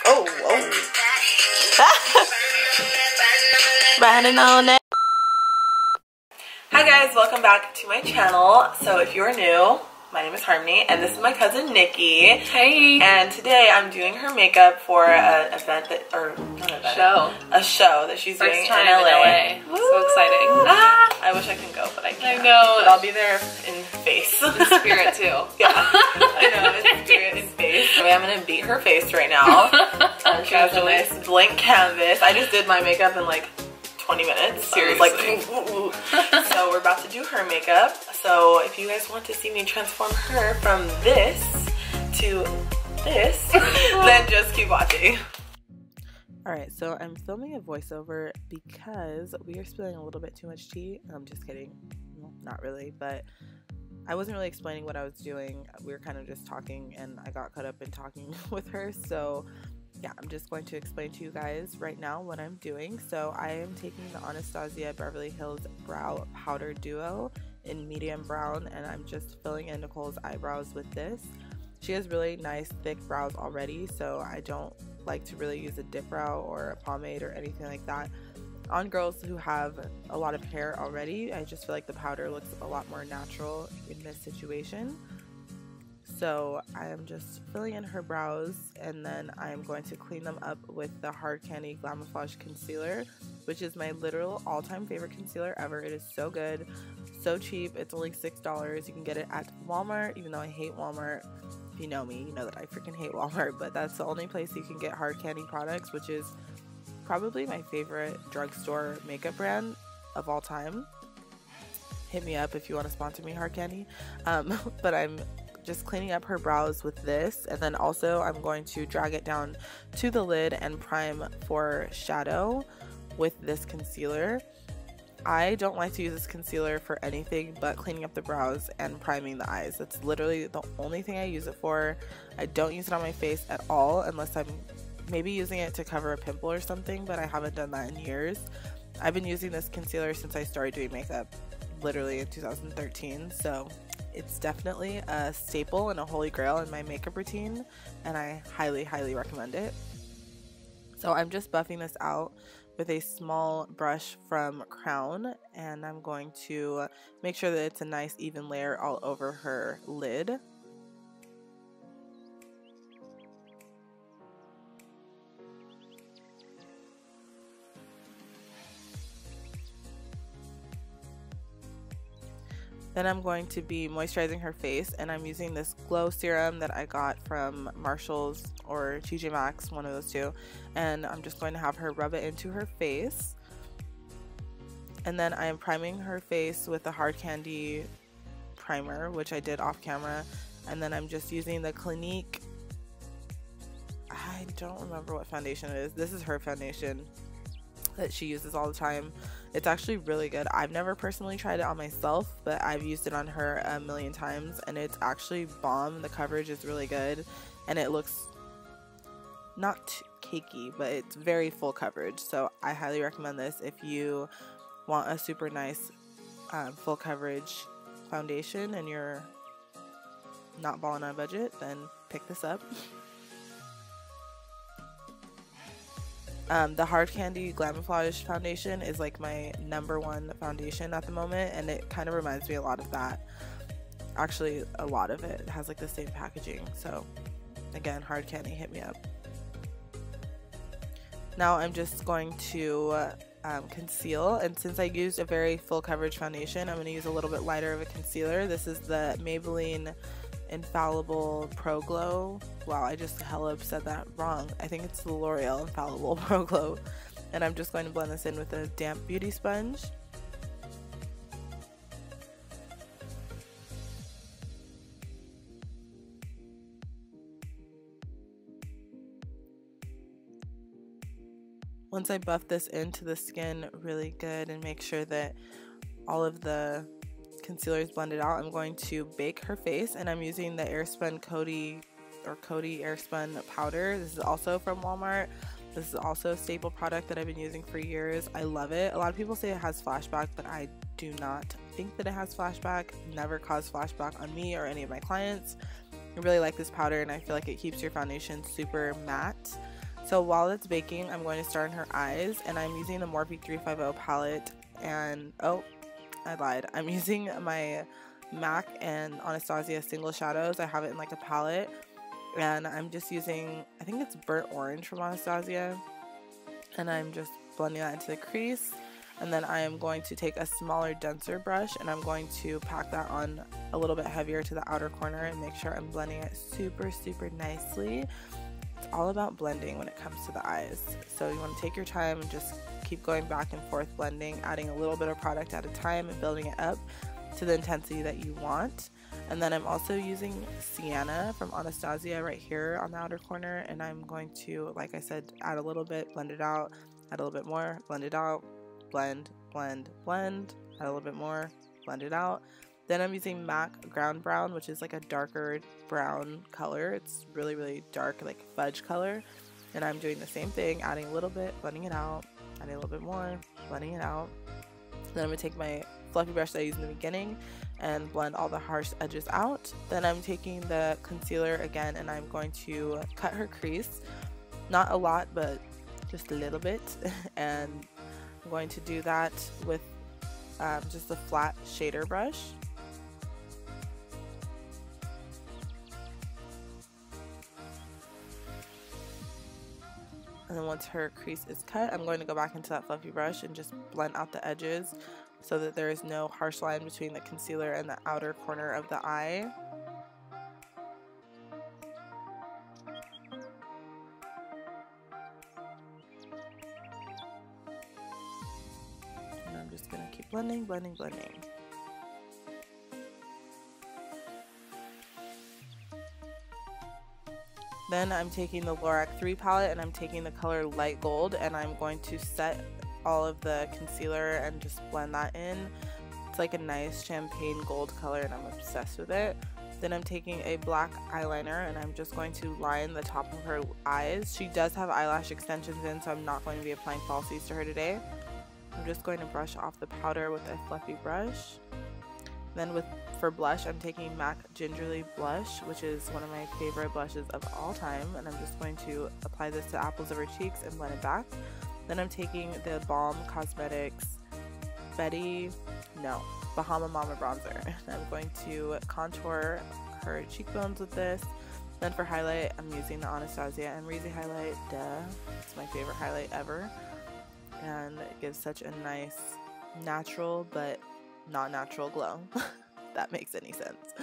Oh, Riding on that. Hi guys, welcome back to my channel. So if you're new, my name is Harmony, and this is my cousin Nikki. Hey. And today I'm doing her makeup for an event that, or not an event, a show that she's doing in LA. Woo! So exciting. I wish I can go, but I can't. I know. But I'll be there in face. In spirit too. Yeah, I know, in spirit, in face. I mean, I'm gonna beat her face right now. She has a nice blank canvas. I just did my makeup in like 20 minutes. Seriously. Like, so we're about to do her makeup. So if you guys want to see me transform her from this to this, then just keep watching. Alright, so I'm filming a voiceover because we are spilling a little bit too much tea. I'm just kidding. Well, not really, but I wasn't really explaining what I was doing. We were kind of just talking, and I got caught up in talking with her. So yeah, I'm just going to explain to you guys right now what I'm doing. So I am taking the Anastasia Beverly Hills Brow Powder Duo in medium brown, and I'm just filling in Nicole's eyebrows with this. She has really nice thick brows already, so I don't like to really use a dip brow or a pomade or anything like that on girls who have a lot of hair already. I just feel like the powder looks a lot more natural in this situation. So I am just filling in her brows, and then I am going to clean them up with the Hard Candy Glamoflauge concealer, which is my literal all-time favorite concealer ever. It is so good, so cheap. It's only $6. You can get it at Walmart, even though I hate Walmart. If you know me, you know that I freaking hate Walmart, but that's the only place you can get Hard Candy products, which is probably my favorite drugstore makeup brand of all time. Hit me up if you want to sponsor me, Hard Candy. But I'm just cleaning up her brows with this, and then also I'm going to drag it down to the lid and prime for shadow with this concealer. I don't like to use this concealer for anything but cleaning up the brows and priming the eyes. That's literally the only thing I use it for. I don't use it on my face at all unless I'm maybe using it to cover a pimple or something, but I haven't done that in years. I've been using this concealer since I started doing makeup, literally in 2013, so it's definitely a staple and a holy grail in my makeup routine, and I highly, highly recommend it. So I'm just buffing this out with a small brush from Crown, and I'm going to make sure that it's a nice even layer all over her lid. Then I'm going to be moisturizing her face, and I'm using this glow serum that I got from Marshall's or TJ Maxx, one of those two, and I'm just going to have her rub it into her face. And then I am priming her face with the Hard Candy primer, which I did off camera, and then I'm just using the Clinique, I don't remember what foundation it is. This is her foundation that she uses all the time. It's actually really good. I've never personally tried it on myself, but I've used it on her a million times, and it's actually bomb. The coverage is really good, and it looks not cakey, but it's very full coverage. So I highly recommend this if you want a super nice full coverage foundation and you're not balling on a budget, then pick this up. The Hard Candy Glamoflauge foundation is like my #1 foundation at the moment, and it kind of reminds me a lot of that. Actually, a lot of it has like the same packaging. So again, Hard Candy, hit me up. Now I'm just going to conceal, and since I used a very full coverage foundation, I'm going to use a little bit lighter of a concealer. This is the Maybelline Infallible Pro Glow. Wow, I just hella said that wrong. I think it's the L'Oreal Infallible Pro Glow. And I'm just going to blend this in with a damp beauty sponge. Once I buff this into the skin really good and make sure that all of the concealer is blended out, I'm going to bake her face, and I'm using the Airspun Codi Airspun powder. This is also from Walmart. This is also a staple product that I've been using for years. I love it. A lot of people say it has flashback, but I do not think that it has flashback. Never caused flashback on me or any of my clients. I really like this powder, and I feel like it keeps your foundation super matte. So while it's baking, I'm going to start on her eyes, and I'm using the Morphe 350 palette, and oh, I lied. I'm using my MAC and Anastasia single shadows. I have it in like a palette, and I'm just using, I think it's burnt orange from Anastasia, and I'm just blending that into the crease. And then I am going to take a smaller, denser brush, and I'm going to pack that on a little bit heavier to the outer corner and make sure I'm blending it super, super nicely. It's all about blending when it comes to the eyes. So you want to take your time and just keep going back and forth blending, adding a little bit of product at a time and building it up to the intensity that you want. And then I'm also using Sienna from Anastasia right here on the outer corner, and I'm going to, like I said, add a little bit, blend it out, add a little bit more, blend it out, blend, blend, blend, add a little bit more, blend it out. Then I'm using MAC Ground Brown, which is like a darker brown color. It's really, really dark, like fudge color. And I'm doing the same thing, adding a little bit, blending it out, adding a little bit more, blending it out. Then I'm going to take my fluffy brush that I used in the beginning and blend all the harsh edges out. Then I'm taking the concealer again, and I'm going to cut her crease. Not a lot, but just a little bit. And I'm going to do that with just a flat shader brush. And then once her crease is cut, I'm going to go back into that fluffy brush and just blend out the edges so that there is no harsh line between the concealer and the outer corner of the eye. And I'm just going to keep blending, blending, blending. Then I'm taking the Lorac 3 palette, and I'm taking the color Light Gold, and I'm going to set all of the concealer and just blend that in. It's like a nice champagne gold color, and I'm obsessed with it. Then I'm taking a black eyeliner, and I'm just going to line the top of her eyes. She does have eyelash extensions in, so I'm not going to be applying falsies to her today. I'm just going to brush off the powder with a fluffy brush. Then for blush, I'm taking MAC Gingerly Blush, which is one of my favorite blushes of all time, and I'm just going to apply this to the apples of her cheeks and blend it back. Then I'm taking the Balm Cosmetics Bahama Mama bronzer, and I'm going to contour her cheekbones with this. Then for highlight, I'm using the Anastasia Amrezy highlight. Duh, it's my favorite highlight ever, and it gives such a nice natural but not natural glow. If that makes any sense.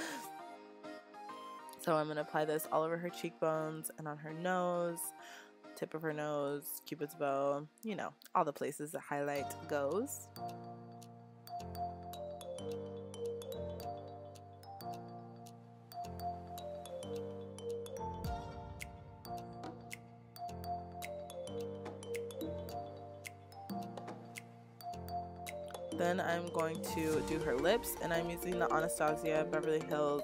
So I'm going to apply this all over her cheekbones and on her nose, tip of her nose, Cupid's bow, you know, all the places that highlight goes. Then I'm going to do her lips, and I'm using the Anastasia Beverly Hills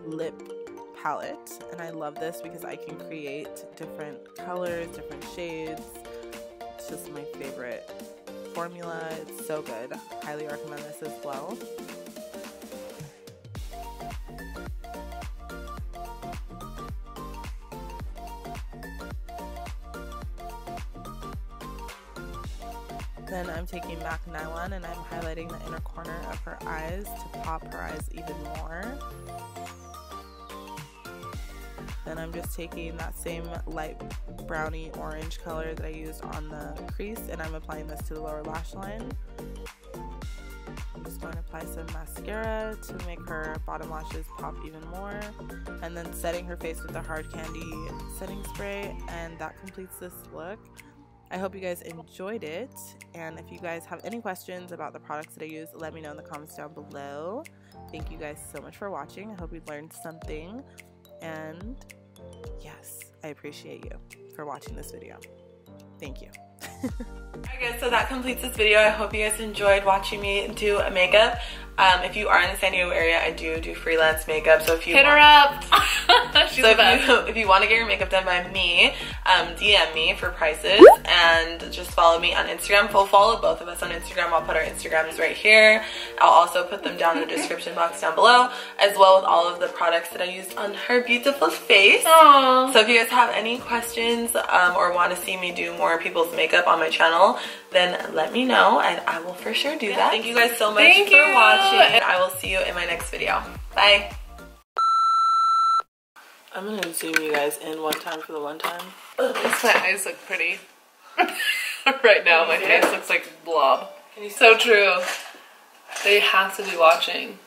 Lip palette, and I love this because I can create different colors, different shades. It's just my favorite formula. It's so good. I highly recommend this as well. Then I'm taking MAC Nylon, and I'm highlighting the inner corner of her eyes to pop her eyes even more. Then I'm just taking that same light browny orange color that I used on the crease, and I'm applying this to the lower lash line. I'm just going to apply some mascara to make her bottom lashes pop even more, and then setting her face with the Hard Candy setting spray, and that completes this look. I hope you guys enjoyed it, and if you guys have any questions about the products that I use, let me know in the comments down below. Thank you guys so much for watching. I hope you learned something, and yes, I appreciate you for watching this video. Thank you. Alright guys, so that completes this video. I hope you guys enjoyed watching me do a makeup. If you are in the San Diego area, I do freelance makeup, so if you hit her up. So if you want to get your makeup done by me, DM me for prices and just follow me on Instagram. Follow both of us on Instagram. I'll put our Instagrams right here. I'll also put them down in the description box down below, as well as all of the products that I used on her beautiful face. Aww. So if you guys have any questions or want to see me do more people's makeup on my channel, then let me know and I will for sure do that. Thank you guys so much for watching, and I will see you in my next video. Bye. I'm gonna zoom you guys in one time for the one time. At least my eyes look pretty. Right now my face looks like a blob. So true. They have to be watching.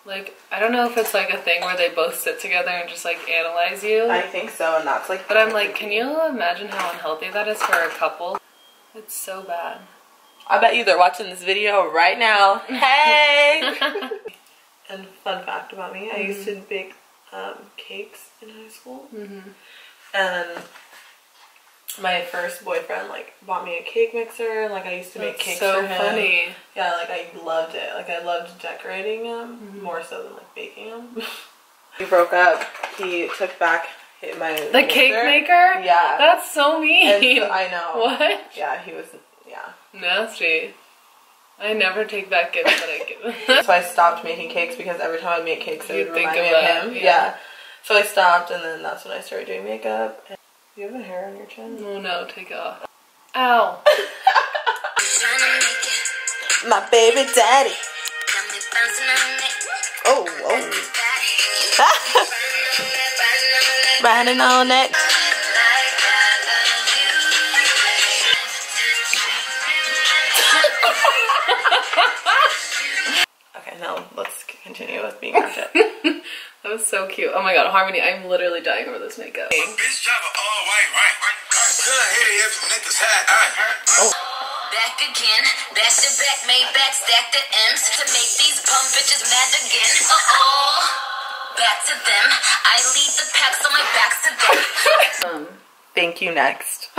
Like, I don't know if it's like a thing where they both sit together and just like analyze you. I think so, and that's like... But I'm like, can you imagine how unhealthy that is for a couple? It's so bad. I bet you they're watching this video right now. Hey! And fun fact about me, I used to bake cakes in high school. And my first boyfriend like bought me a cake mixer, and like I used to make cakes for him. Funny. Yeah, like I loved it. Like I loved decorating them more so than like baking them. We broke up. He took back my the cake maker. Yeah, that's so mean. And so, I know. What? Yeah, he was. Yeah. Nasty. I never take back gifts that I give. So I stopped making cakes because every time I make cakes, it would remind me of him. Yeah. So I stopped, and then that's when I started doing makeup. And do you have a hair on your chin? Oh no, take it off. Ow. My baby daddy. Oh, oh. Riding on that. Okay, now let's continue with being ratchet. That was so cute. Oh my god, Harmony, I'm literally dying over this makeup. Oh. Back again, bash the back, made back, stack the M's to make these bum bitches mad again. Back to them. I lead the pack, so my back's to them. Thank you, next.